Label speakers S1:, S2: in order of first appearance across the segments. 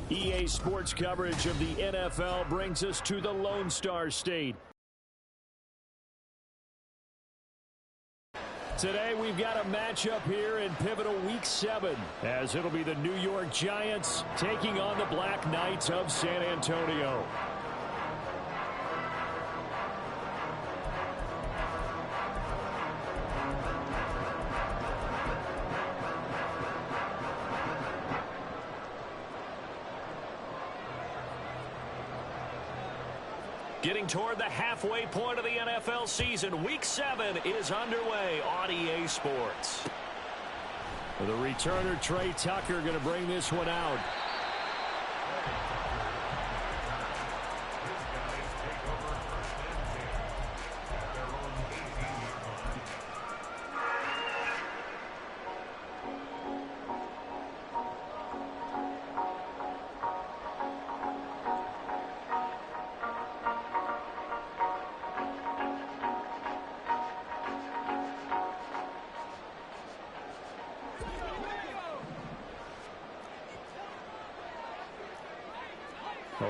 S1: EA Sports coverage of the NFL brings us to the Lone Star State. Today we've got a matchup here in pivotal Week 7, as it'll be the New York Giants taking on the Black Knights of San Antonio. Getting toward the halfway point of the NFL season, Week 7 is underway on EA Sports. The returner, Trey Tucker, going to bring this one out.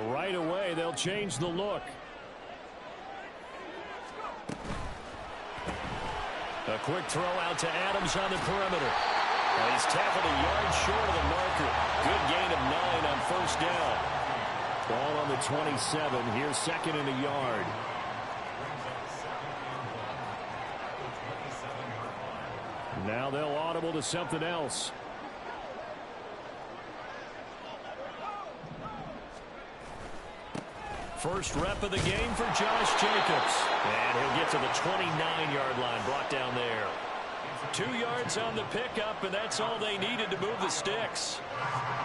S1: Right away, they'll change the look. A quick throw out to Adams on the perimeter. And he's tackled a yard short of the marker. Good gain of 9 on first down. Ball on the 27. Here's second and a yard. Now they'll audible to something else. First rep of the game for Josh Jacobs. And he'll get to the 29-yard line, brought down there. 2 yards on the pickup, and that's all they needed to move the sticks.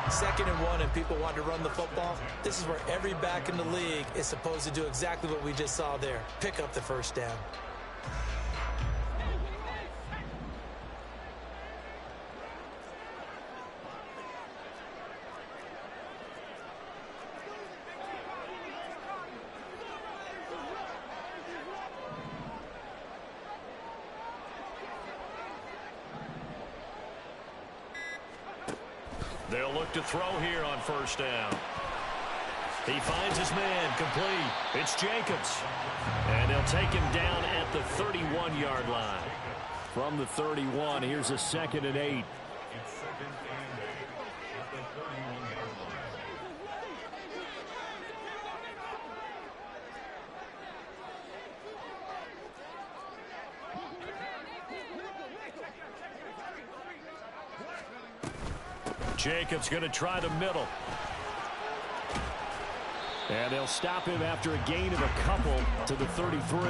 S2: 2nd and 1, and people want to run the football. This is where every back in the league is supposed to do exactly what we just saw there. Pick up the first down.
S1: They'll look to throw here on first down. He finds his man, complete. It's Jacobs. And they'll take him down at the 31-yard line. From the 31, here's a 2nd and 8. Jacobs going to try the middle. And they'll stop him after a gain of a couple to the 33.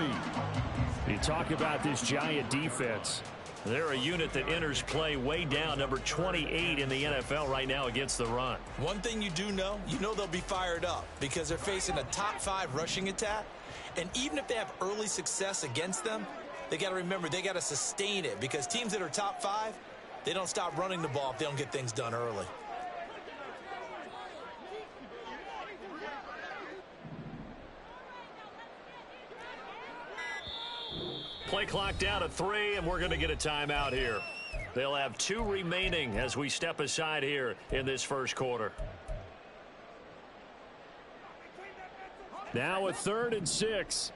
S1: You talk about this Giant defense. They're a unit that enters play way down, number 28 in the NFL right now against the run.
S2: One thing you do know, they'll be fired up because they're facing a top 5 rushing attack. And even if they have early success against them, they got to remember they got to sustain it, because teams that are top 5, they don't stop running the ball if they don't get things done early.
S1: Play clock down at 3, and we're going to get a timeout here. They'll have 2 remaining as we step aside here in this first quarter. Now a 3rd and 6.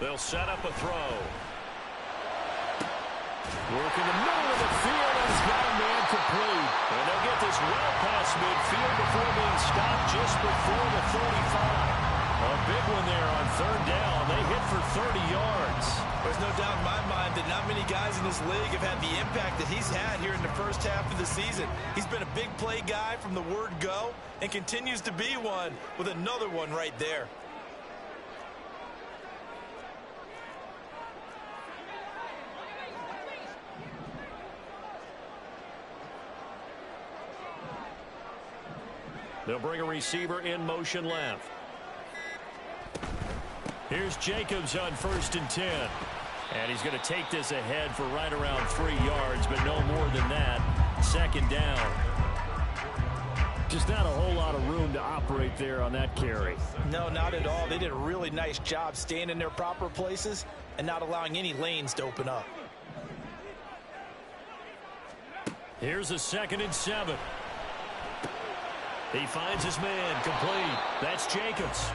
S1: They'll set up a throw. Work in the middle of the field, and he's got a man complete. And they'll get this well past midfield before being stopped just before the 35. A big one there on 3rd down. They hit for 30 yards.
S2: There's no doubt in my mind that not many guys in this league have had the impact that he's had here in the first half of the season. He's been a big play guy from the word go and continues to be one with another one right there.
S1: They'll bring a receiver in motion left. Here's Jacobs on 1st and 10. And he's going to take this ahead for right around 3 yards, but no more than that. 2nd down. Just not a whole lot of room to operate there on that carry.
S2: No, not at all. They did a really nice job staying in their proper places and not allowing any lanes to open up.
S1: Here's a 2nd and 7. He finds his man complete. That's Jacobs.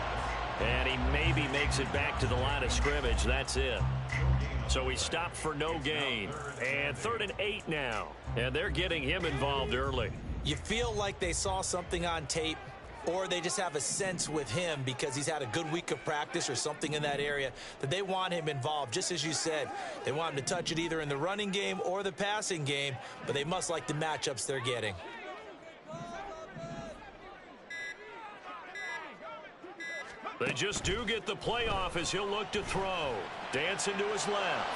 S1: And he maybe makes it back to the line of scrimmage. That's it. So he stopped for no gain. And 3rd and 8 now. And they're getting him involved early.
S2: You feel like they saw something on tape, or they just have a sense with him because he's had a good week of practice or something in that area that they want him involved. Just as you said, they want him to touch it either in the running game or the passing game, but they must like the matchups they're getting.
S1: They just do get the playoff as he'll look to throw. Dancing to his left.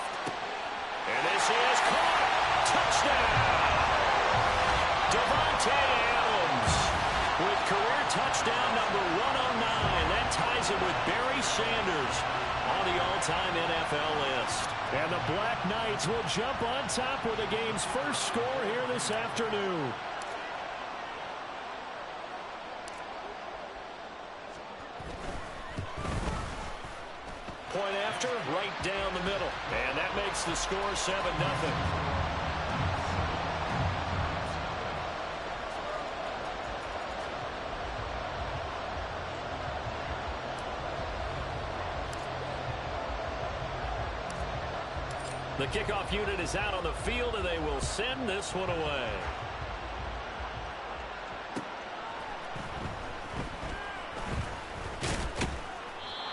S1: And this is caught. Touchdown! Devontae Adams with career touchdown number 109. That ties him with Barry Sanders on the all-time NFL list. And the Black Knights will jump on top with the game's first score here this afternoon. Point after, right down the middle. And that makes the score 7-0. The kickoff unit is out on the field, and they will send this one away.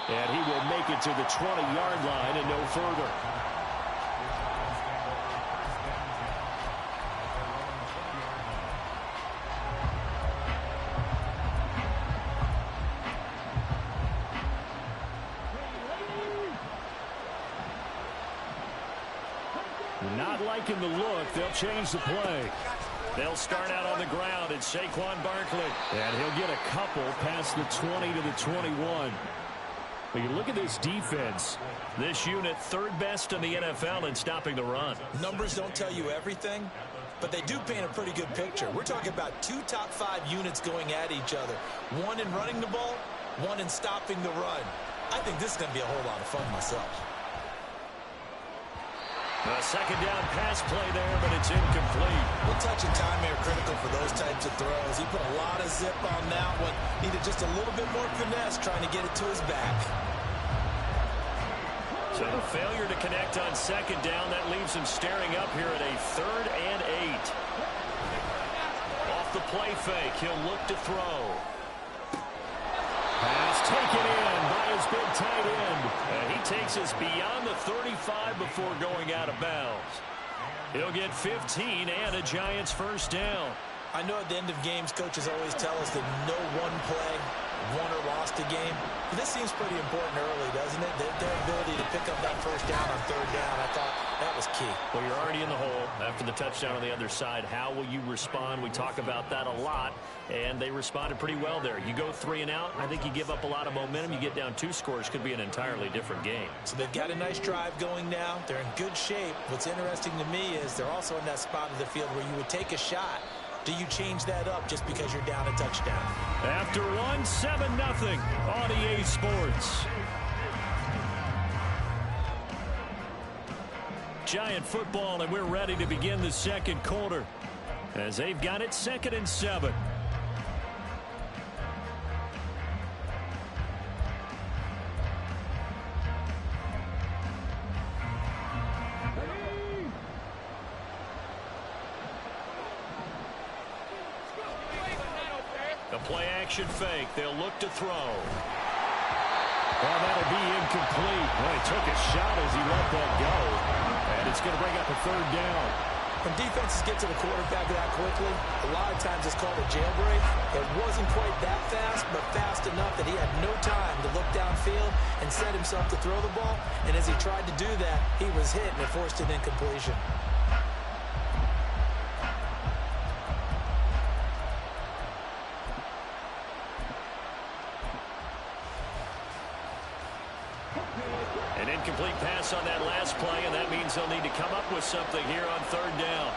S1: And he will make it to the 20-yard line and no further. Not liking the look. They'll change the play. They'll start out on the ground. It's Saquon Barkley. And he'll get a couple past the 20 to the 21. But you look at this defense. This unit, 3rd best in the NFL in stopping the run.
S2: Numbers don't tell you everything, but they do paint a pretty good picture. We're talking about 2 top 5 units going at each other. One in running the ball, one in stopping the run. I think this is going to be a whole lot of fun myself.
S1: A 2nd down pass play there, but it's incomplete.
S2: Well, touch and time are critical for those types of throws. He put a lot of zip on that one. Needed just a little bit more finesse trying to get it to his back.
S1: So the failure to connect on 2nd down, that leaves him staring up here at a 3rd and 8. Off the play fake, he'll look to throw. Pass taken in by his big tight end. And he takes us beyond the 35 before going out of bounds. He'll get 15 and a Giants 1st down.
S2: I know at the end of games, coaches always tell us that no one play won or lost a game. But this seems pretty important early, doesn't it? Their ability to pick up that 1st down on 3rd down, I thought that was key.
S1: Well, you're already in the hole after the touchdown on the other side. How will you respond? We talk about that a lot, and they responded pretty well there. You go 3 and out, I think you give up a lot of momentum. You get down 2 scores, could be an entirely different game.
S2: So they've got a nice drive going now. They're in good shape. What's interesting to me is they're also in that spot of the field where you would take a shot. Do you change that up just because you're down a touchdown?
S1: After one, 7-0 on EA Sports. Giant football, and we're ready to begin the 2nd quarter as they've got it 2nd and 7. A play action fake. They'll look to throw. Well, that'll be incomplete. Well, he took a shot as he let that go. And it's going to bring up a 3rd down.
S2: When defenses get to the quarterback that quickly, a lot of times it's called a jailbreak. It wasn't quite that fast, but fast enough that he had no time to look downfield and set himself to throw the ball. And as he tried to do that, he was hit and it forced an incompletion.
S1: An incomplete pass on that last play, and that means they'll need to come up with something here on 3rd down.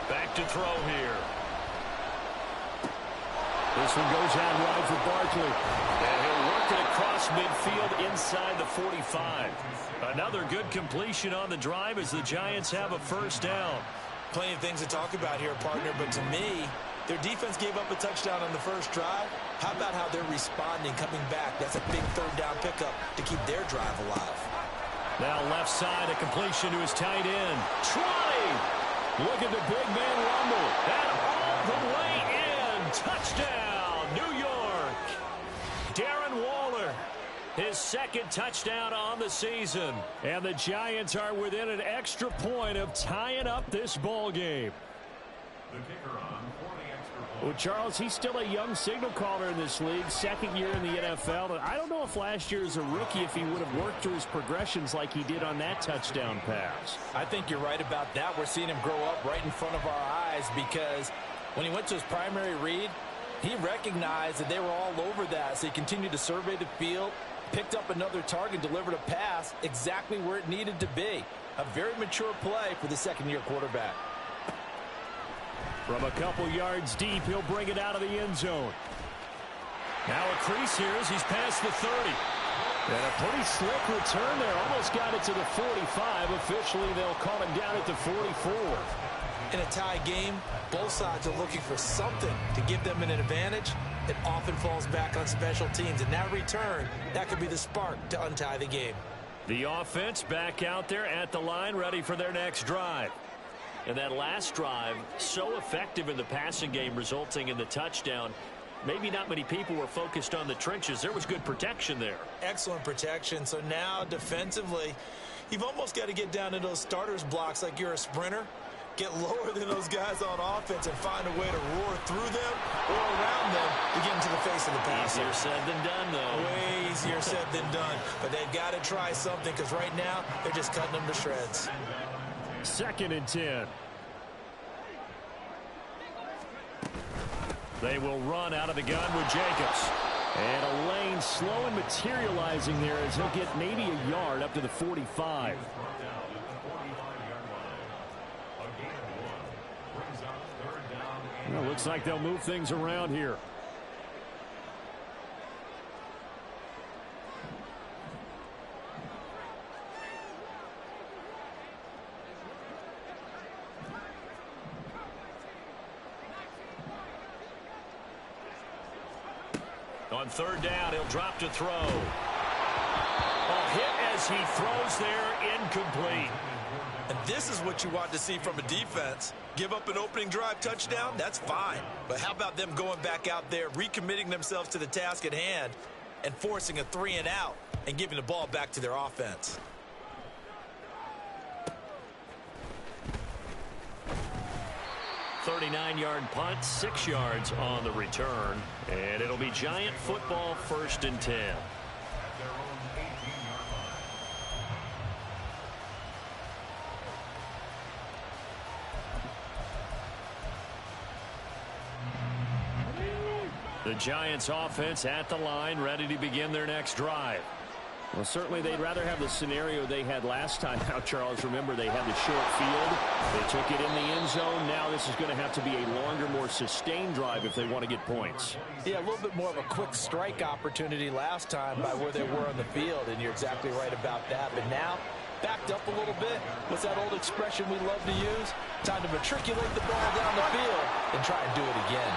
S1: Back to to throw here. This one goes out wide for Barkley. And he'll work it across midfield inside the 45. Another good completion on the drive as the Giants have a first down.
S2: Plenty of things to talk about here, partner, but to me, their defense gave up a touchdown on the first drive. How about how they're responding, coming back? That's a big third down pickup to keep their drive alive.
S1: Now left side, a completion to his tight end. Trotty! Look at the big man rumble. And all the way in. Touchdown, New York. Darren Waller, his second touchdown on the season. And the Giants are within an extra point of tying up this ball game.
S3: The kicker on for the extra point.
S1: Well, Charles, he's still a young signal caller in this league, second year in the NFL. And I don't know if last year as a rookie, if he would have worked through his progressions like he did on that touchdown pass.
S2: I think you're right about that. We're seeing him grow up right in front of our eyes because when he went to his primary read, he recognized that they were all over that. So he continued to survey the field, picked up another target, delivered a pass exactly where it needed to be. A very mature play for the second-year quarterback.
S1: From a couple yards deep, he'll bring it out of the end zone. Now a crease here as he's past the 30. And a pretty slick return there. Almost got it to the 45. Officially, they'll call him down at the 44.
S2: In a tie game, both sides are looking for something to give them an advantage. It often falls back on special teams. And that return, that could be the spark to untie the game.
S1: The offense back out there at the line, ready for their next drive. And that last drive, so effective in the passing game, resulting in the touchdown. Maybe not many people were focused on the trenches. There was good protection there.
S2: Excellent protection. So now, defensively, you've almost got to get down to those starters blocks like you're a sprinter. Get lower than those guys on offense and find a way to roar through them or around them to get into the face of the passer.
S1: Easier said than done, though.
S2: Way easier said than done. But they've got to try something because right now, they're just cutting them to shreds.
S1: 2nd and 10. They will run out of the gun with Jacobs. And a lane slow and materializing there as he'll get maybe a yard up to the 45. Well, looks like they'll move things around here. On 3rd down, he'll drop to throw. A hit as he throws there, incomplete.
S2: And this is what you want to see from a defense. Give up an opening drive touchdown, that's fine. But how about them going back out there, recommitting themselves to the task at hand, and forcing a 3-and-out and giving the ball back to their offense.
S1: .39-yard punt, 6 yards on the return. And it'll be Giant football, 1st and 10. The Giants offense at the line, ready to begin their next drive. Well, certainly they'd rather have the scenario they had last time out, Charles. Remember, they had the short field. They took it in the end zone. Now this is going to have to be a longer, more sustained drive if they want to get points.
S2: Yeah, a little bit more of a quick strike opportunity last time by where they were on the field, and you're exactly right about that. But now, backed up a little bit. What's that old expression we love to use? Time to matriculate the ball down the field and try and do it again.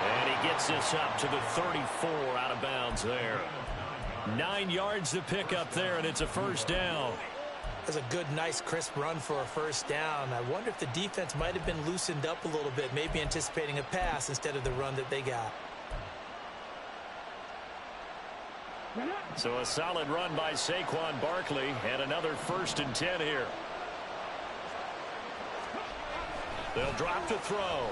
S1: And he gets this up to the 34 out of bounds there. 9 yards to pick up there, and it's a 1st down.
S2: That's a good, nice, crisp run for a 1st down. I wonder if the defense might have been loosened up a little bit, maybe anticipating a pass instead of the run that they got.
S1: So a solid run by Saquon Barkley, and another 1st and 10 here. They'll drop to throw.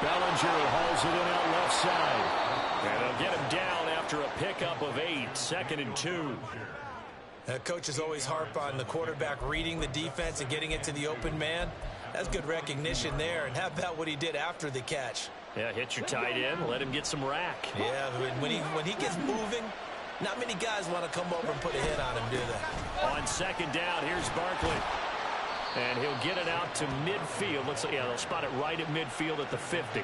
S1: Bellinger hauls it in out left side. And they'll get him down after a pickup of 8, 2nd and 2.
S2: Coaches always harp on the quarterback reading the defense and getting it to the open man. That's good recognition there. And how about what he did after the catch?
S1: Yeah, hit your tight end, let him get some rack.
S2: Yeah, when he gets moving, not many guys want to come over and put a hit on him, do they?
S1: On 2nd down, here's Barkley. And he'll get it out to midfield. They'll spot it right at midfield at the 50.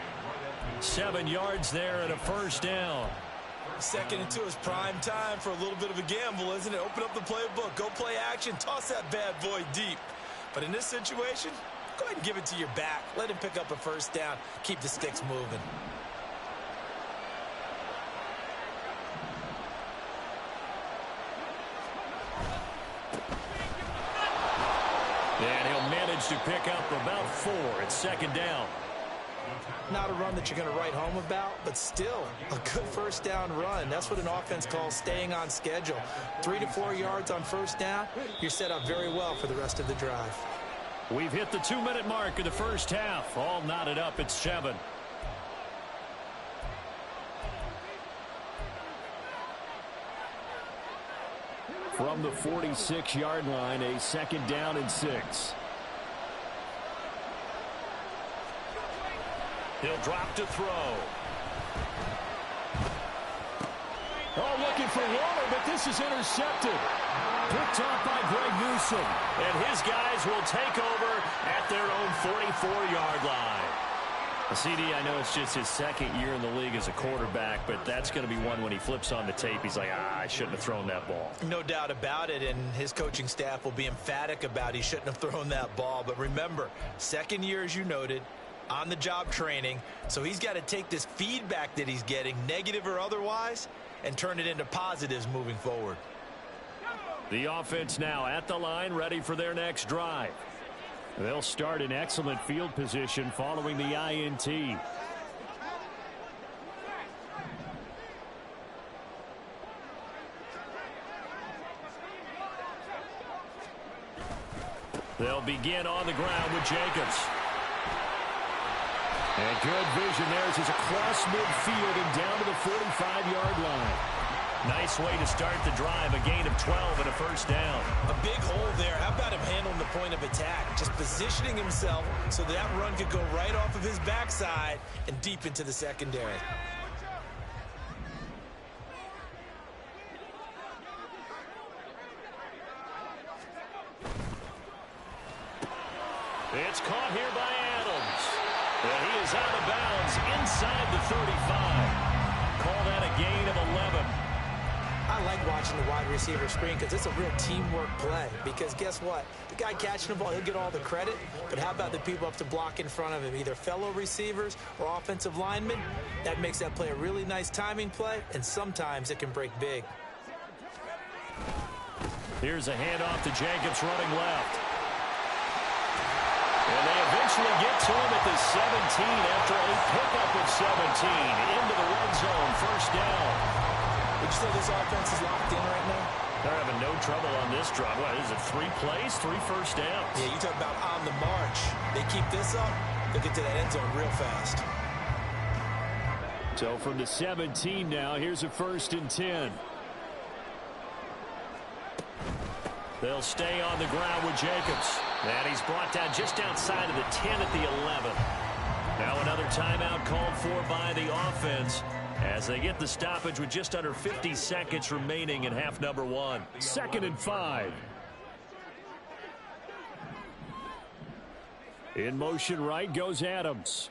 S1: 7 yards there and a first down.
S2: 2nd and 2 is prime time for a little bit of a gamble, isn't it? Open up the playbook, go play action, toss that bad boy deep. But in this situation, go ahead and give it to your back. Let him pick up a first down. Keep the sticks moving.
S1: And he'll manage to pick up about 4. It's 2nd down.
S2: Not a run that you're going to write home about, but still a good first down run. That's what an offense calls staying on schedule. 3 to 4 yards on first down, you're set up very well for the rest of the drive.
S1: We've hit the 2-minute mark of the first half. All knotted up at 7. From the 46-yard line, a 2nd down and 6. He'll drop to throw. Oh, looking for Waller, but this is intercepted. Picked off by Greg Newsome. And his guys will take over at their own 44-yard line. CD, I know it's just his 2nd year in the league as a quarterback, but that's going to be one when he flips on the tape. He's like, I shouldn't have thrown that ball.
S2: No doubt about it, and his coaching staff will be emphatic about he shouldn't have thrown that ball. But remember, 2nd year, as you noted, on-the-job training, so he's got to take this feedback that he's getting, negative or otherwise, and turn it into positives moving forward.
S1: The offense now at the line, ready for their next drive. They'll start in excellent field position following the INT. They'll begin on the ground with Jacobs. And good vision there as he's across midfield and down to the 45-yard line. Nice way to start the drive, a gain of 12 and a first down.
S2: A big hole there. How about him handling the point of attack? Just positioning himself so that run could go right off of his backside and deep into the secondary.
S1: It's caught here by Adams. And he is out of bounds inside the 35. Call that a gain of 11.
S2: I like watching the wide receiver screen because it's a real teamwork play. Because guess what? The guy catching the ball, he'll get all the credit. But how about the people up to block in front of him, either fellow receivers or offensive linemen? That makes that play a really nice timing play, and sometimes it can break big.
S1: Here's a handoff to Jacobs running left. And they eventually get to him at the 17 after a pickup of 17 into the red zone, first down.
S2: Would you say this offense is locked in right now?
S1: They're having no trouble on this drive. What is it, 3 plays, 3 first downs?
S2: Yeah, you talk about on the march. They keep this up, they'll get to that end zone real fast.
S1: So from the 17 now, here's a 1st and 10. They'll stay on the ground with Jacobs. And he's brought down just outside of the 10 at the 11. Now another timeout called for by the offense as they get the stoppage with just under 50 seconds remaining in half number 1. 2nd and 5. In motion right goes Adams.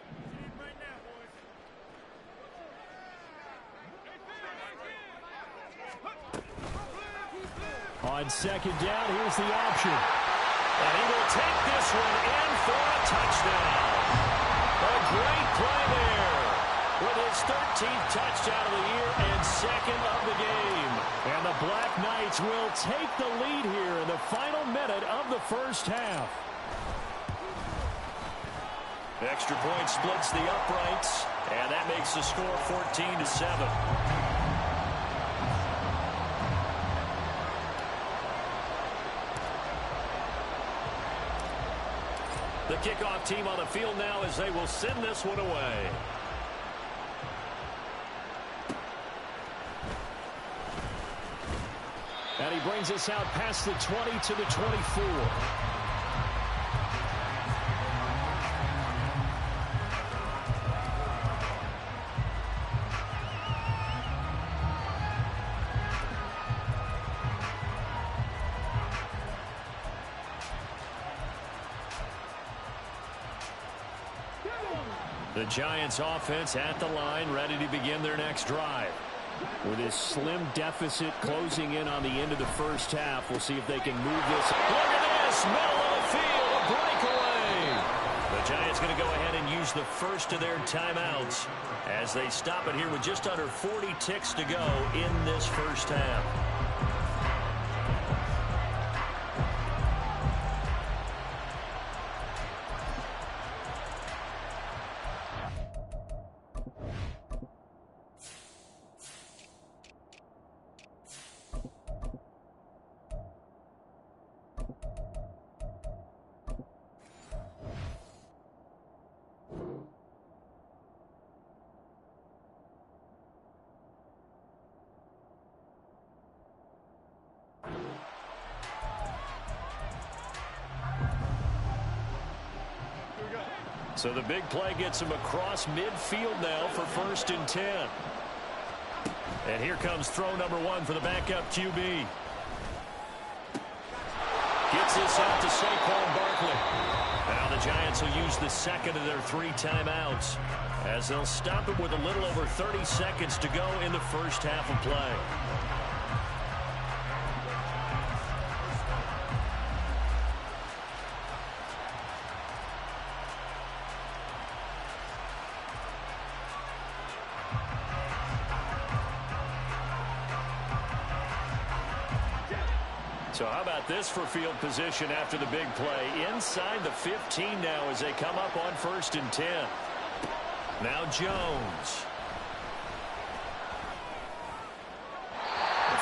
S1: On 2nd down, here's the option. And he will take this one in for a touchdown. A great play there with his 13th touchdown of the year and 2nd of the game. And the Black Knights will take the lead here in the final minute of the first half. Extra point splits the uprights, and that makes the score 14-7. The kickoff team on the field now as they will send this one away. And he brings us out past the 20 to the 24. The Giants offense at the line, ready to begin their next drive. With this slim deficit closing in on the end of the first half, we'll see if they can move this. Look at this, middle of the field, a breakaway. The Giants going to go ahead and use the first of their timeouts as they stop it here with just under 40 ticks to go in this first half. So the big play gets him across midfield now for 1st and 10. And here comes throw number 1 for the backup QB. Gets this out to Saquon Barkley. Now the Giants will use the second of their 3 timeouts as they'll stop it with a little over 30 seconds to go in the first half of play. So how about this for field position after the big play? Inside the 15 now as they come up on 1st and 10. Now Jones.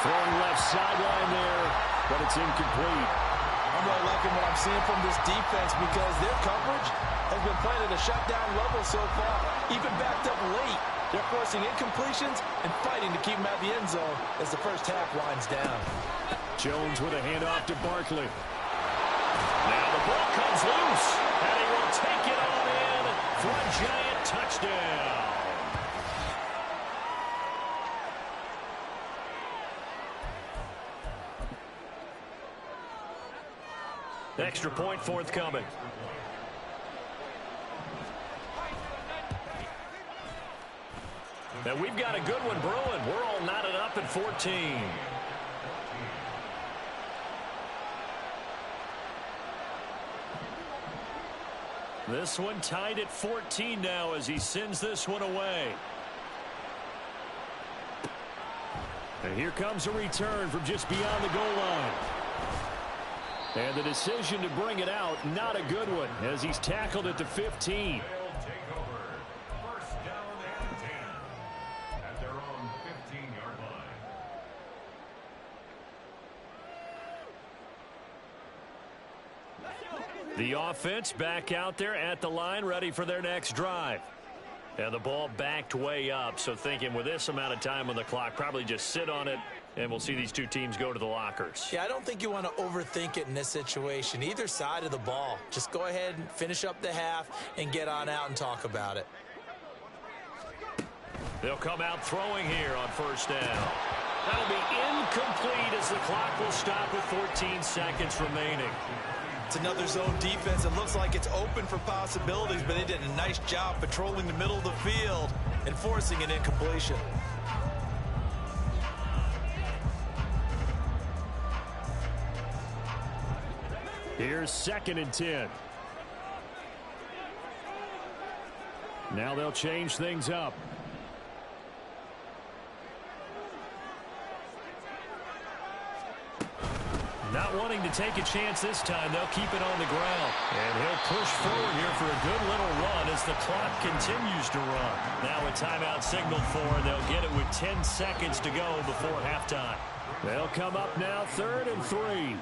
S1: Throwing left sideline there, but it's incomplete.
S2: I'm really liking what I'm seeing from this defense because their coverage has been playing at a shutdown level so far. Even backed up late, they're forcing incompletions and fighting to keep them out of the end zone as the first half winds down.
S1: Jones with a handoff to Barkley. Now the ball comes loose, and he will take it on in for a Giant touchdown. Extra point forthcoming. And we've got a good one brewing. We're all knotted up at 14. This one tied at 14 now as he sends this one away. And here comes a return from just beyond the goal line. And the decision to bring it out, not a good one, as he's tackled at the 15. The offense back out there at the line, ready for their next drive. And the ball backed way up, so thinking with this amount of time on the clock, probably just sit on it, and we'll see these two teams go to the lockers.
S2: Yeah, I don't think you want to overthink it in this situation. Either side of the ball. Just go ahead and finish up the half and get on out and talk about it.
S1: They'll come out throwing here on 1st down. That'll be incomplete as the clock will stop with 14 seconds remaining.
S2: It's another zone defense. It looks like it's open for possibilities, but they did a nice job patrolling the middle of the field and forcing an incompletion.
S1: Here's 2nd and 10. Now they'll change things up. Not wanting to take a chance this time, they'll keep it on the ground. And he'll push forward here for a good little run as the clock continues to run. Now a timeout signaled for, and they'll get it with 10 seconds to go before halftime. They'll come up now 3rd and 3.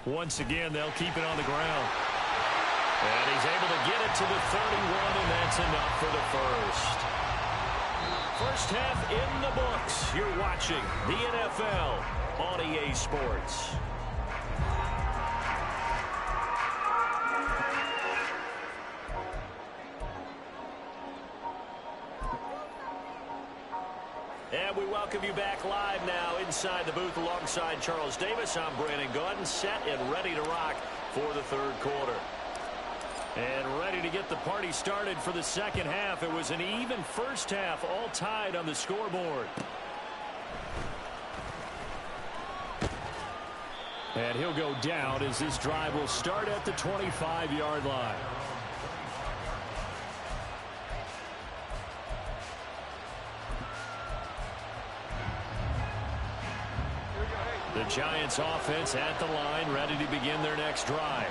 S1: Once again, they'll keep it on the ground. And he's able to get it to the 31, and that's enough for the first. First half in the books. You're watching the NFL on EA Sports. inside the booth alongside Charles Davis. I'm Brandon Gaudin, set and ready to rock for the third quarter. And ready to get the party started for the second half. It was an even first half, all tied on the scoreboard. And he'll go down as this drive will start at the 25-yard line. The Giants offense at the line, ready to begin their next drive.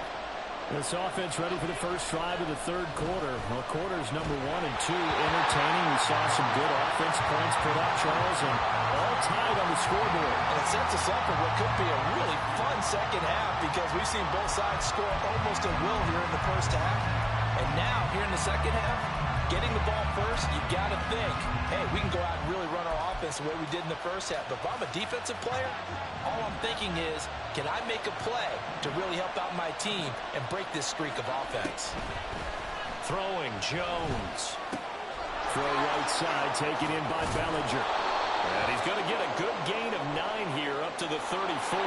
S1: This offense ready for the first drive of the third quarter. Well, quarters number 1 and 2 entertaining. We saw some good offense points put up, Charles, and all tied on the scoreboard.
S2: And it sets us up for what could be a really fun second half because we've seen both sides score almost at will here in the first half. And now, here in the second half, getting the ball first, you got to think, hey, we can go out and really run our offense the way we did in the first half. But if I'm a defensive player, all I'm thinking is, can I make a play to really help out my team and break this streak of offense?
S1: Throwing, Jones. Throw right side, taken in by Bellinger. And he's going to get a good gain of 9 here up to the 34.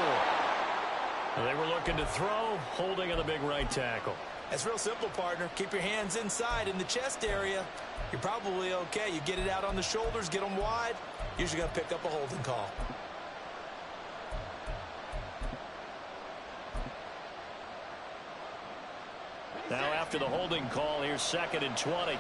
S1: They were looking to throw, holding on the big right tackle.
S2: It's real simple, partner. Keep your hands inside in the chest area. You're probably okay. You get it out on the shoulders, get them wide. Usually going to pick up a holding call.
S1: Now after the holding call, here's 2nd and 20.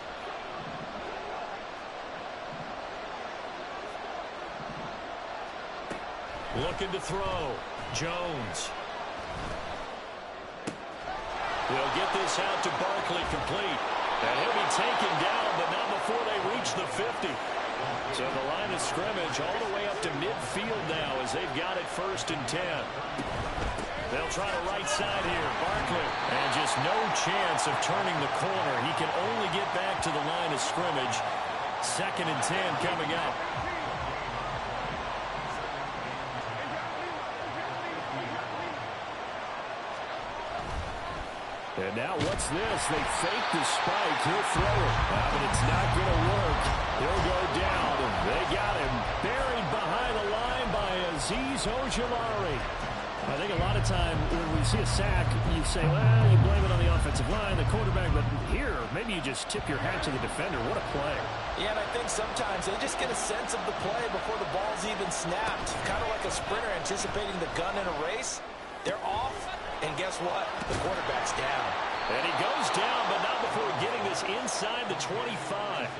S1: Looking to throw. Jones. They'll get this out to Barkley complete. And he'll be taken down, but not before they reach the 50. So the line of scrimmage all the way up to midfield now as they've got it 1st and 10. They'll try to right side here. Barkley. And just no chance of turning the corner. He can only get back to the line of scrimmage. 2nd and 10 coming up. And now what's this? They fake the spike. He'll throw it. But it's not going to work. He'll go down. They got him buried behind the line by Azeez Ojulari. I think a lot of time when we see a sack, you say, well, you blame it on the offensive line, the quarterback. But here, maybe you just tip your hat to the defender. What a play.
S2: Yeah, and I think sometimes they just get a sense of the play before the ball's even snapped. Kind of like a sprinter anticipating the gun in a race. They're off. And guess what? The quarterback's down.
S1: And he goes down, but not before getting this inside the 25.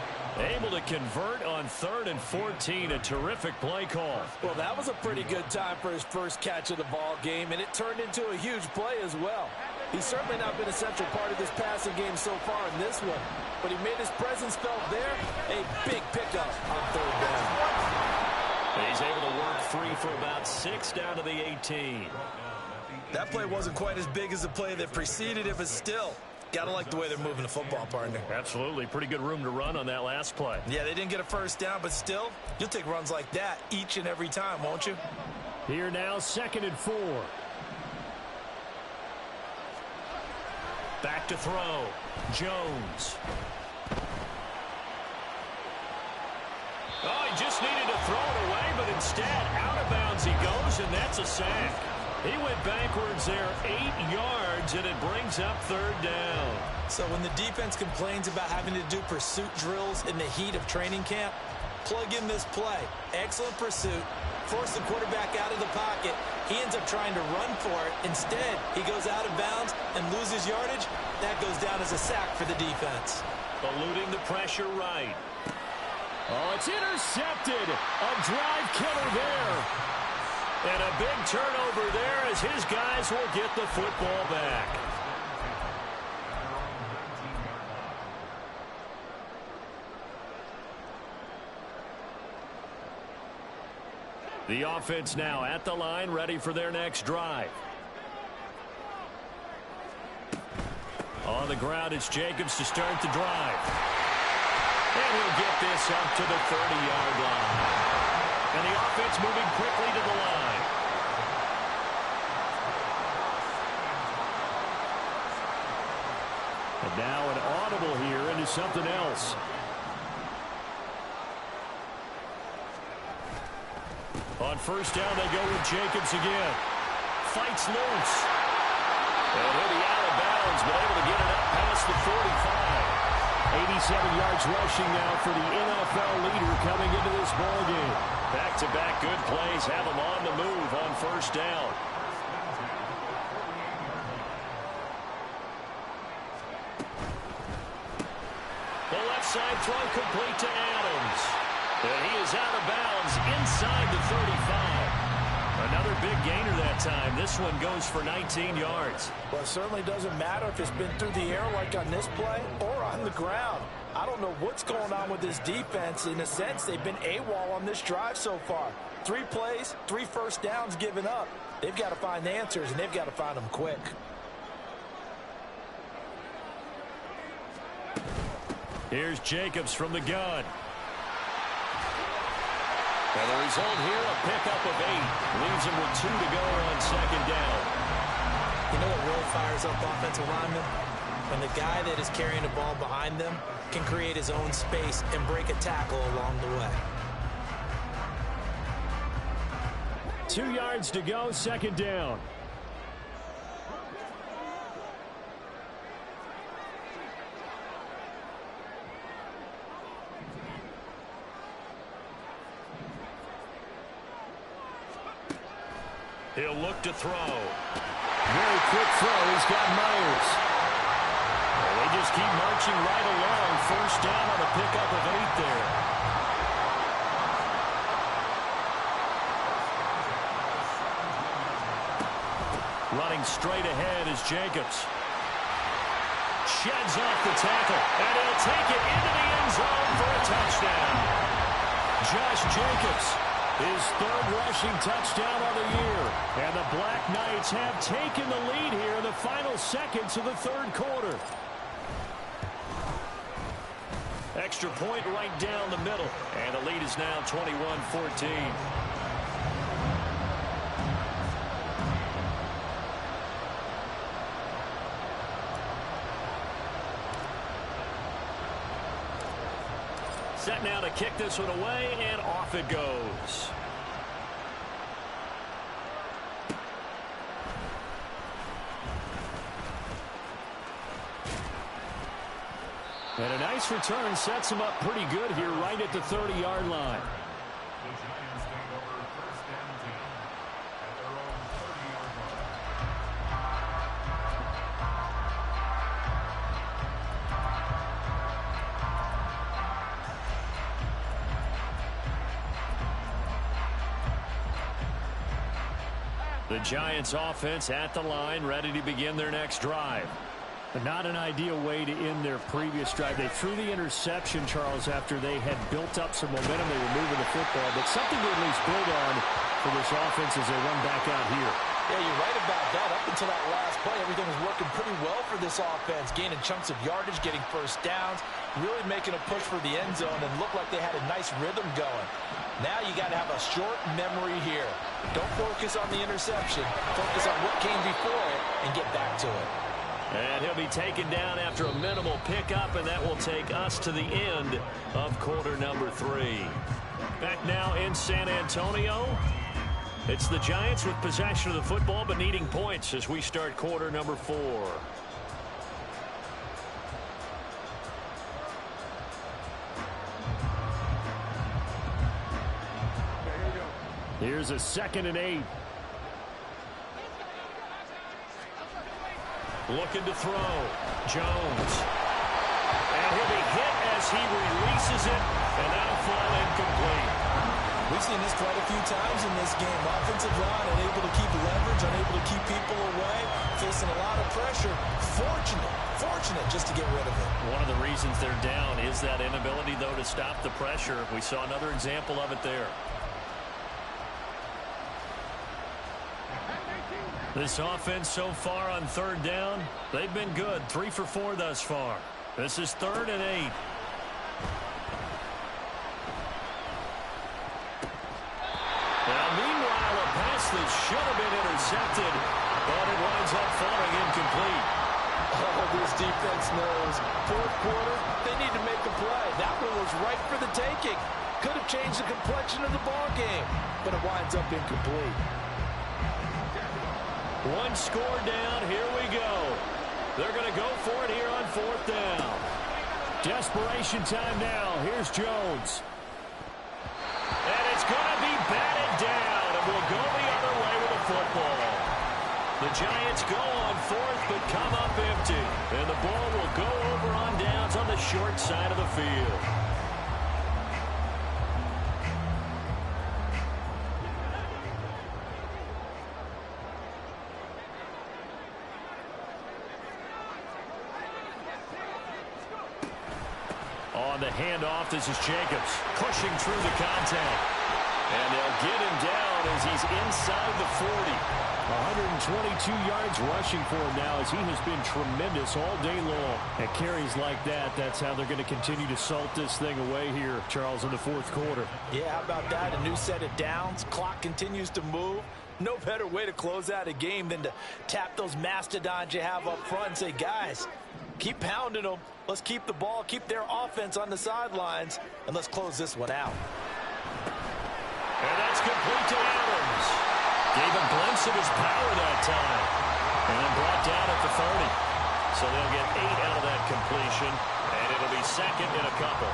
S1: Able to convert on 3rd and 14. A terrific play call.
S2: Well, that was a pretty good time for his first catch of the ball game, and it turned into a huge play as well. He's certainly not been a central part of this passing game so far in this one, but he made his presence felt there. A big pickup on 3rd down.
S1: He's able to work free for about 6 down to the 18.
S2: That play wasn't quite as big as the play that preceded it, but still, gotta like the way they're moving the football, partner.
S1: Absolutely. Pretty good room to run on that last play.
S2: Yeah, they didn't get a first down, but still, you'll take runs like that each and every time, won't you?
S1: Here now, 2nd and 4. Back to throw. Jones. Oh, he just needed to throw it away, but instead, out of bounds he goes, and that's a sack. He went backwards there 8 yards, and it brings up 3rd down.
S2: So when the defense complains about having to do pursuit drills in the heat of training camp, plug in this play. Excellent pursuit. Force the quarterback out of the pocket. He ends up trying to run for it. Instead, he goes out of bounds and loses yardage. That goes down as a sack for the defense.
S1: Eluding the pressure right. Oh, it's intercepted. A drive killer there. And a big turnover there as his guys will get the football back. The offense now at the line, ready for their next drive. On the ground, it's Jacobs to start the drive. And he'll get this up to the 30-yard line. And the offense moving quickly to the line. And now an audible here into something else. On first down, they go with Jacobs again. Fights loose. And he'll be out of bounds, but able to get it up past the 45. 87 yards rushing now for the NFL leader coming into this ballgame. Back-to-back good plays have him on the move on first down. The left side throw complete to Adams. And he is out of bounds inside the 35. Another big gainer that time. This one goes for 19 yards.
S4: Well, it certainly doesn't matter if it's been through the air like on this play or on the ground. I don't know what's going on with this defense. In a sense, they've been AWOL on this drive so far. 3 plays, 3 first downs given up. They've got to find answers, and they've got to find them quick.
S1: Here's Jacobs from the gun. And the result here, a pickup of 8. Leaves him with 2 to go on second down.
S2: You know what really fires up offensive linemen? When the guy that is carrying the ball behind them can create his own space and break a tackle along the way.
S1: 2 yards to go, second down. He'll look to throw. Very quick throw. He's got Myers. Well, they just keep marching right along. First down on a pickup of 8 there. Running straight ahead is Jacobs. Sheds off the tackle, and he'll take it into the end zone for a touchdown. Josh Jacobs, his 3rd rushing touchdown of the year. And the Black Knights have taken the lead here in the final seconds of the 3rd quarter. Extra point right down the middle. And the lead is now 21-14. Set now to kick this one away, and off it goes. And a nice return sets him up pretty good here right at the 30-yard line.
S3: The Giants take over first and 10 at their own 30-yard line.
S1: The Giants offense at the line, ready to begin their next drive. But not an ideal way to end their previous drive. They threw the interception, Charles, after they had built up some momentum. They were moving the football, but something to at least build on for this offense as they run back out here.
S4: Yeah, you're right about that. Up until that last play, everything was working pretty well for this offense, gaining chunks of yardage, getting first downs, really making a push for the end zone, and looked like they had a nice rhythm going. Now you got to have a short memory here. Don't focus on the interception. Focus on what came before it and get back to it.
S1: And he'll be taken down after a minimal pickup, and that will take us to the end of quarter number 3. Back now in San Antonio. It's the Giants with possession of the football, but needing points as we start quarter number 4. Here's a 2nd and 8. Looking to throw. Jones. And he'll be hit as he releases it, and that'll fall incomplete.
S2: We've seen this quite a few times in this game. Offensive line unable to keep leverage, unable to keep people away, facing a lot of pressure. Fortunate just to get rid of it.
S1: One of the reasons they're down is that inability, though, to stop the pressure. We saw another example of it there. This offense so far on 3rd down, they've been good. 3 for 4 thus far. This is 3rd and 8. Now, meanwhile, a pass that should have been intercepted, but it winds up falling incomplete.
S4: Oh, this defense knows. 4th quarter, they need to make a play. That one was right for the taking. Could have changed the complexion of the ball game, but it winds up incomplete.
S1: One score down. Here we go. They're going to go for it here on 4th down. Desperation time now. Here's Jones. And it's going to be batted down, and we'll go the other way with the football. The Giants go on 4th, but come up empty. And the ball will go over on downs on the short side of the field. On the handoff, this is Jacobs pushing through the contact. And they'll get him down as he's inside the 40. 122 yards rushing for him now as he has been tremendous all day long. At carries like that, that's how they're going to continue to salt this thing away here, Charles, in the 4th quarter.
S4: Yeah, how about that? A new set of downs. Clock continues to move. No better way to close out a game than to tap those mastodons you have up front and say, guys, keep pounding them. Let's keep the ball, keep their offense on the sidelines, and let's close this one out.
S1: And that's complete to Adams. Gave a glimpse of his power that time. And then brought down at the 30. So they'll get 8 out of that completion, and it'll be 2nd and a couple.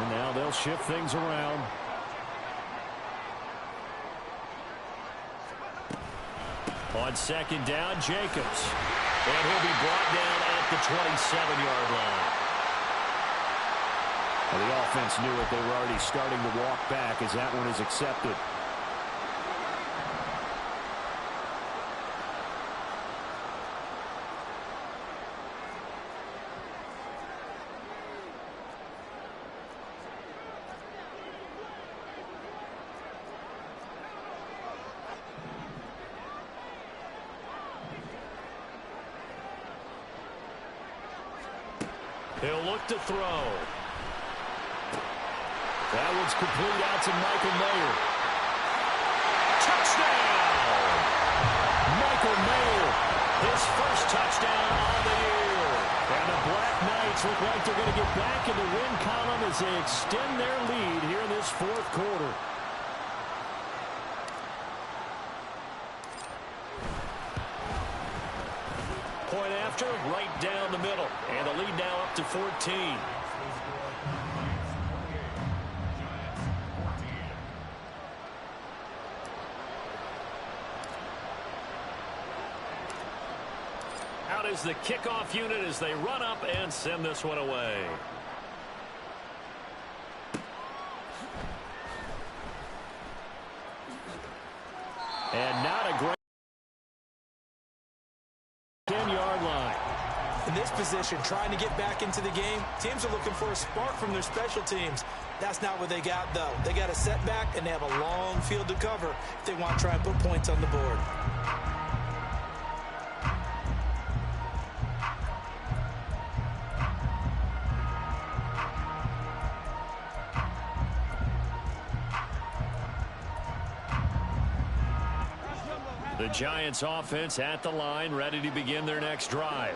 S1: And now they'll shift things around. On 2nd down, Jacobs. And he'll be brought down at the 27-yard line. Well, the offense knew it. They were already starting to walk back as that one is accepted. He'll look to throw. That one's complete out to Michael Mayer. Touchdown! Michael Mayer, his first touchdown on the year. And the Black Knights look like they're going to get back in the win column as they extend their lead here in this 4th quarter. Point after, right down the middle. And the lead now up to 14. Out is the kickoff unit as they run up and send this one away. And not a great 10-yard line.
S2: In this position, trying to get back into the game, teams are looking for a spark from their special teams. That's not what they got, though. They got a setback, and they have a long field to cover if they want to try and put points on the board.
S1: The Giants offense at the line, ready to begin their next drive.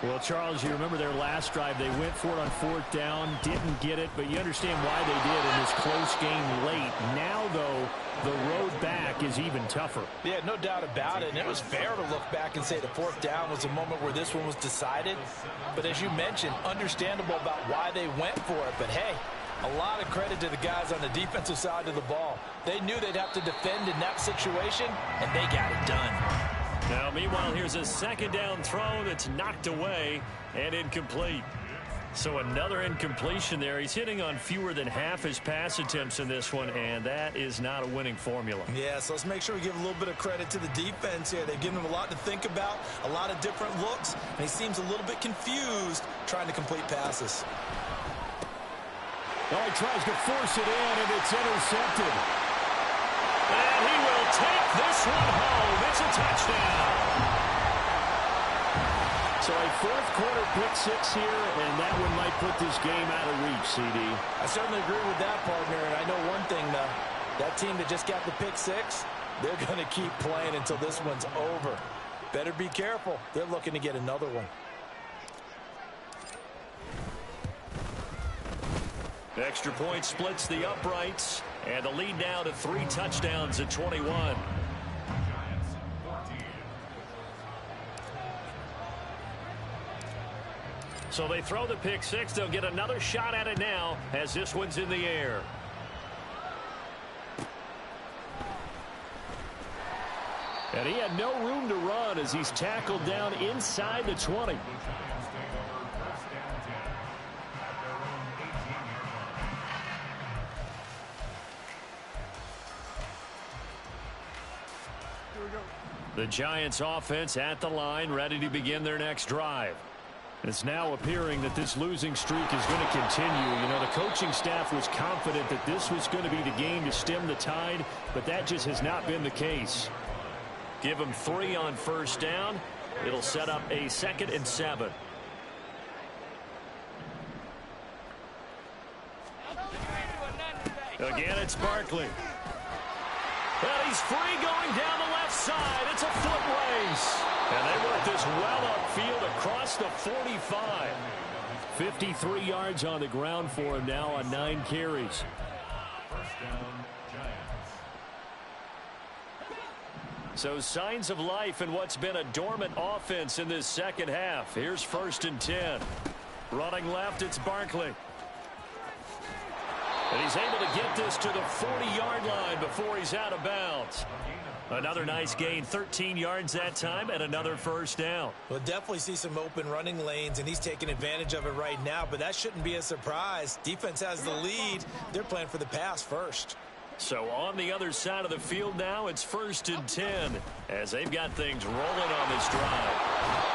S1: Well, Charles, you remember their last drive. They went for it on 4th down, didn't get it, but you understand why they did in this close game late. Now, though, the road back is even tougher.
S4: Yeah, no doubt about it. And it was fair to look back and say the 4th down was a moment where this one was decided. But as you mentioned, understandable about why they went for it. But, hey, a lot of credit to the guys on the defensive side of the ball. They knew they'd have to defend in that situation, and they got it done.
S1: Now, meanwhile, here's a 2nd down throw that's knocked away and incomplete. So another incompletion there. He's hitting on fewer than half his pass attempts in this one, and that is not a winning formula.
S2: Yeah, so let's make sure we give a little bit of credit to the defense here. They've given him a lot to think about, a lot of different looks, and he seems a little bit confused trying to complete passes.
S1: Well, he tries to force it in, and it's intercepted. And he will take this one home. It's a touchdown. So a 4th quarter pick 6 here, and that one might put this game out of reach, CD.
S4: I certainly agree with that, partner. And I know one thing, though. That team that just got the pick 6, they're going to keep playing until this one's over. Better be careful. They're looking to get another one.
S1: Extra point splits the uprights, and the lead now to 3 touchdowns at 21. So they throw the pick six. They'll get another shot at it now as this one's in the air. And he had no room to run as he's tackled down inside the 20. The Giants offense at the line, ready to begin their next drive. It's now appearing that this losing streak is going to continue. You know, the coaching staff was confident that this was going to be the game to stem the tide, but that just has not been the case. Give them 3 on first down. It'll set up a 2nd and 7. Again, it's Barkley. And he's free going down the left side. It's a foot race. And they work this well upfield across the 45. 53 yards on the ground for him now on 9 carries.
S3: First down, Giants.
S1: So signs of life in what's been a dormant offense in this second half. Here's 1st and 10. Running left, it's Barkley. And he's able to get this to the 40-yard line before he's out of bounds. Another nice gain, 13 yards that time, and another first down.
S2: We'll definitely see some open running lanes, and he's taking advantage of it right now, but that shouldn't be a surprise. Defense has the lead. They're playing for the pass first.
S1: So on the other side of the field now, it's 1st and 10 as they've got things rolling on this drive.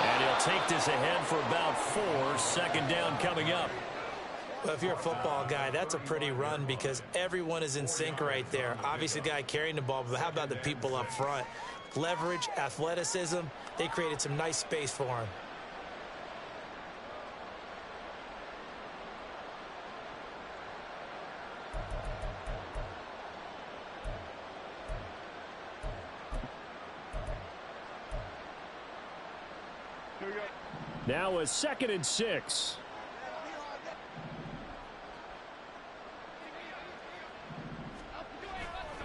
S1: And he'll take this ahead for about 4. 2nd down coming up.
S2: Well, if you're a football guy, that's a pretty run because everyone is in sync right there. Obviously, the guy carrying the ball, but how about the people up front? Leverage, athleticism, they created some nice space for him.
S1: Now a 2nd and 6.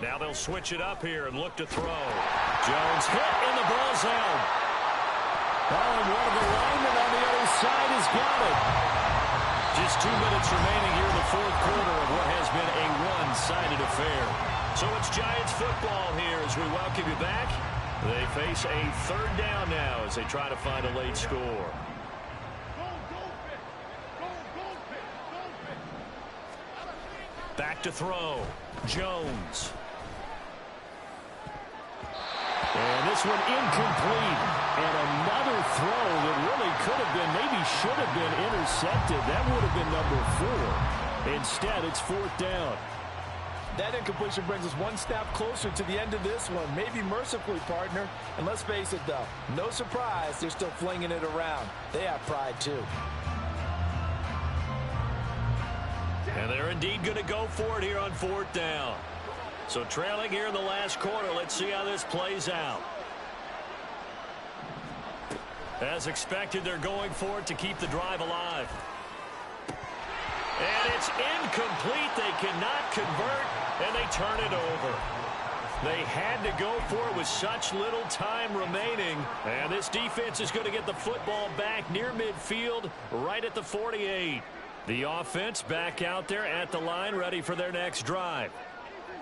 S1: Now they'll switch it up here and look to throw. Jones hit and the ball's out. Oh, and one of the linemen on the other side has got it. Just 2 minutes remaining here in the 4th quarter of what has been a one-sided affair. So it's Giants football here as we welcome you back. They face a 3rd down now as they try to find a late score. Back to throw. Jones. And this one incomplete. And another throw that really could have been, maybe should have been intercepted. That would have been number 4. Instead, it's 4th down.
S4: That incompletion brings us one step closer to the end of this one. Maybe mercifully, partner. And let's face it, though, no surprise, they're still flinging it around. They have pride, too.
S1: And they're indeed going to go for it here on 4th down. So trailing here in the last quarter, let's see how this plays out. As expected, they're going for it to keep the drive alive. And it's incomplete. They cannot convert, and they turn it over. They had to go for it with such little time remaining. And this defense is going to get the football back near midfield, right at the 48. The offense back out there at the line, ready for their next drive.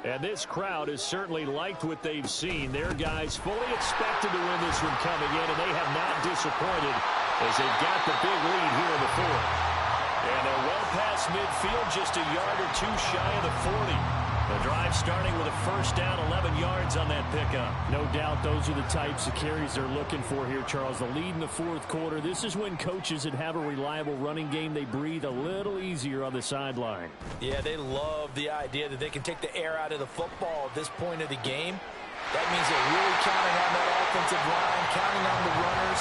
S1: And this crowd has certainly liked what they've seen. Their guys fully expected to win this one coming in, and they have not disappointed as they've got the big lead here in the 4th. And they're well past midfield, just a yard or 2 shy of the 40. The drive starting with a first down, 11 yards on that pickup. No doubt those are the types of carries they're looking for here, Charles. The lead in the 4th quarter. This is when coaches that have a reliable running game, they breathe a little easier on the sideline.
S4: Yeah, they love the idea that they can take the air out of the football at this point of the game. That means they're really counting on that offensive line, counting on the runners,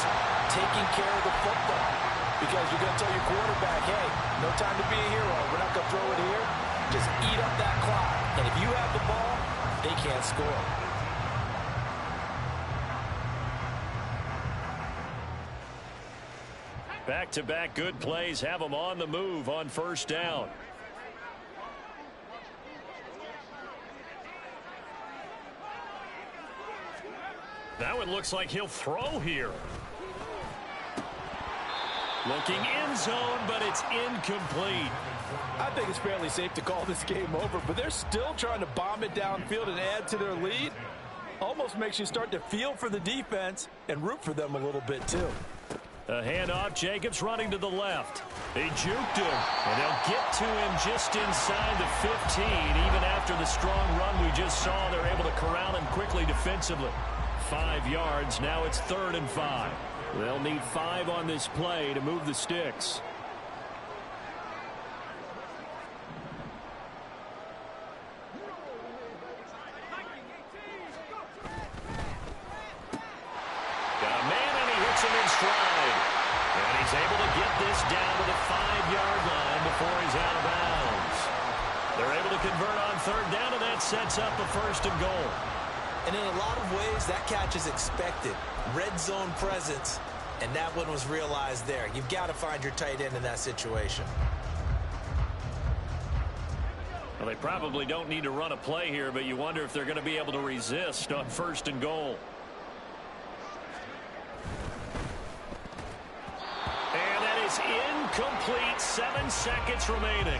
S4: taking care of the football. Because you're going to tell your quarterback, hey, no time to be a hero. We're not going to throw it here. Just eat up that clock. And if you have the ball, they can't score.
S1: Back-to-back good plays have them on the move on first down. Now it looks like he'll throw here. Looking end zone, but it's incomplete.
S4: I think it's fairly safe to call this game over, but they're still trying to bomb it downfield and add to their lead. Almost makes you start to feel for the defense and root for them a little bit too.
S1: A handoff, Jacobs running to the left. They juked him, and they'll get to him just inside the 15. Even after the strong run we just saw, they're able to corral him quickly defensively. 5 yards, now it's 3rd and 5. They'll need 5 on this play to move the sticks. Got a man, and he hits him in stride. And he's able to get this down to the 5-yard line before he's out of bounds. They're able to convert on 3rd down, and that sets up a 1st and goal.
S2: And in a lot of ways, that catch is expected. Red zone presence, and that one was realized there. You've got to find your tight end in that situation.
S1: Well, they probably don't need to run a play here, but you wonder if they're going to be able to resist on 1st and goal. And that is incomplete. 7 seconds remaining.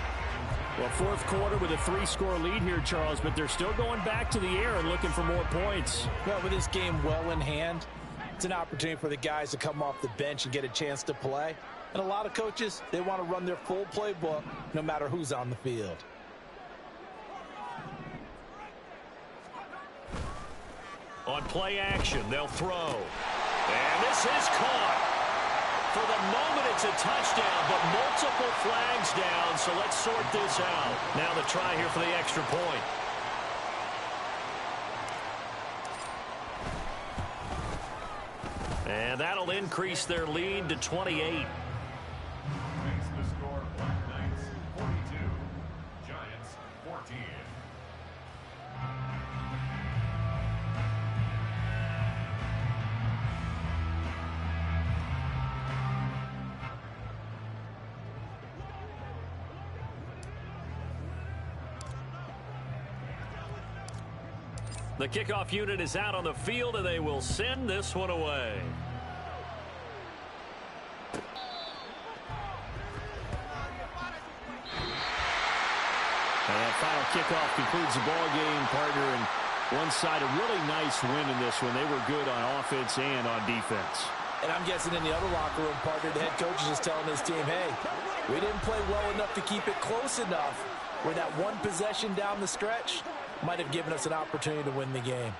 S1: Well, 4th quarter with a 3-score lead here, Charles, but they're still going back to the air and looking for more points.
S4: Well, with this game well in hand, it's an opportunity for the guys to come off the bench and get a chance to play. And a lot of coaches, they want to run their full playbook no matter who's on the field.
S1: On play action, they'll throw. And this is caught. For the moment, it's a touchdown, but multiple flags down, so let's sort this out. Now the try here for the extra point. And that'll increase their lead to 28.
S3: Makes the score Black Knights 42, Giants 14.
S1: The kickoff unit is out on the field, and they will send this one away. And that final kickoff concludes the ball game, partner. And one side, a really nice win in this one. They were good on offense and on defense.
S4: And I'm guessing in the other locker room, partner, the head coach is just telling his team, hey, we didn't play well enough to keep it close enough where that one possession down the stretch might have given us an opportunity to win the game.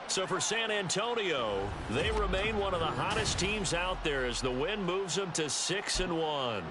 S1: So for San Antonio, they remain one of the hottest teams out there as the win moves them to 6-1.